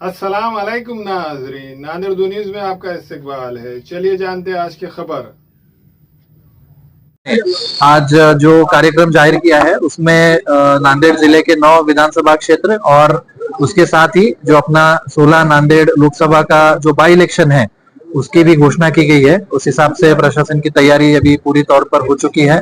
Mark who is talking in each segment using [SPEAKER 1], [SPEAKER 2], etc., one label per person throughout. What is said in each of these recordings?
[SPEAKER 1] अस्सलाम वालेकुम नाजरीन, नांदेड़ न्यूज़ में आपका इस्तकबाल है। चलिए जानते हैं आज की खबर।
[SPEAKER 2] आज जो कार्यक्रम जाहिर किया है उसमें नांदेड़ जिले के 9 विधानसभा क्षेत्र और उसके साथ ही जो अपना 16 नांदेड़ लोकसभा का जो बाई इलेक्शन है उसकी भी घोषणा की गई है। उस हिसाब से प्रशासन की तैयारी अभी पूरी तौर पर हो चुकी है।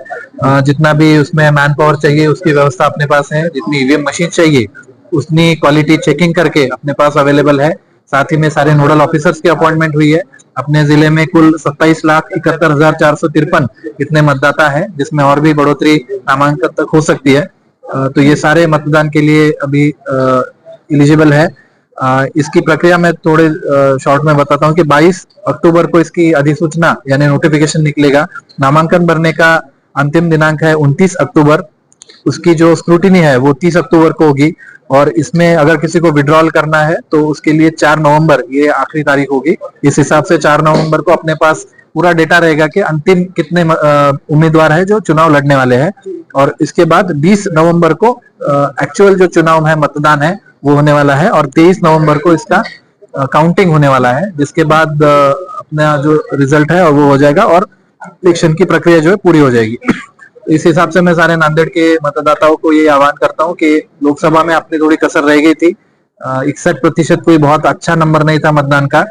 [SPEAKER 2] जितना भी उसमें मैन पावर चाहिए उसकी व्यवस्था अपने पास है, जितनी ईवीएम मशीन चाहिए उतनी क्वालिटी चेकिंग करके अपने पास अवेलेबल है। साथ ही में सारे नोडल ऑफिसर्स की अपॉइंटमेंट हुई है। अपने जिले में कुल 27,71,453 इतने मतदाता है, जिसमें और भी बढ़ोतरी नामांकन तक हो सकती है। तो ये सारे मतदान के लिए अभी एलिजिबल है। इसकी प्रक्रिया में थोड़े शॉर्ट में बताता हूँ कि 22 अक्टूबर को इसकी अधिसूचना यानी नोटिफिकेशन निकलेगा। नामांकन भरने का अंतिम दिनांक है 29 अक्टूबर। उसकी जो स्क्रूटिनी है वो 30 अक्टूबर को होगी और इसमें अगर किसी को विड्रॉल करना है तो उसके लिए 4 नवंबर ये आखिरी तारीख होगी। इस हिसाब से 4 नवंबर को अपने पास पूरा डेटा रहेगा कि अंतिम कितने उम्मीदवार है जो चुनाव लड़ने वाले हैं। और इसके बाद 20 नवंबर को एक्चुअल जो चुनाव है, मतदान है, वो होने वाला है और 23 नवंबर को इसका काउंटिंग होने वाला है, जिसके बाद अपना जो रिजल्ट है और वो हो जाएगा और इलेक्शन की प्रक्रिया जो है पूरी हो जाएगी। इस हिसाब से मैं सारे नांदेड़ के मतदाताओं को ये आह्वान करता हूँ कि लोकसभा में अपनी थोड़ी कसर रह गई थी। 61% कोई बहुत अच्छा नंबर नहीं था मतदान का।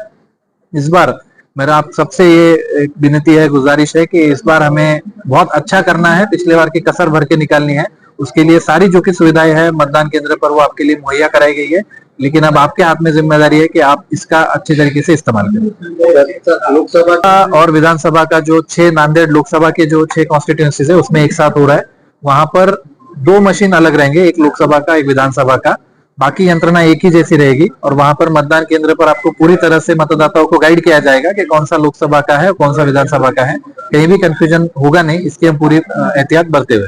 [SPEAKER 2] इस बार मेरा आप सबसे ये एक विनती है, गुजारिश है कि इस बार हमें बहुत अच्छा करना है, पिछले बार की कसर भर के निकालनी है। उसके लिए सारी जो की सुविधाएं हैं मतदान केंद्र पर वो आपके लिए मुहैया कराई गई है, लेकिन अब आपके हाथ में जिम्मेदारी है कि आप इसका अच्छे तरीके से इस्तेमाल करें। लोकसभा का और विधानसभा का जो 6 नांदेड़ लोकसभा के जो 6 कॉन्स्टिट्यूएंसीज है उसमें एक साथ हो रहा है। वहां पर 2 मशीन अलग रहेंगे, एक लोकसभा का एक विधानसभा का। बाकी यंत्रणा एक ही जैसी रहेगी और वहां पर मतदान केंद्र पर आपको पूरी तरह से मतदाताओं को गाइड किया जाएगा कि कौन सा लोकसभा का है और कौन सा विधानसभा का है। कहीं भी कंफ्यूजन होगा नहीं, इसकी हम पूरी एहतियात बरते हुए।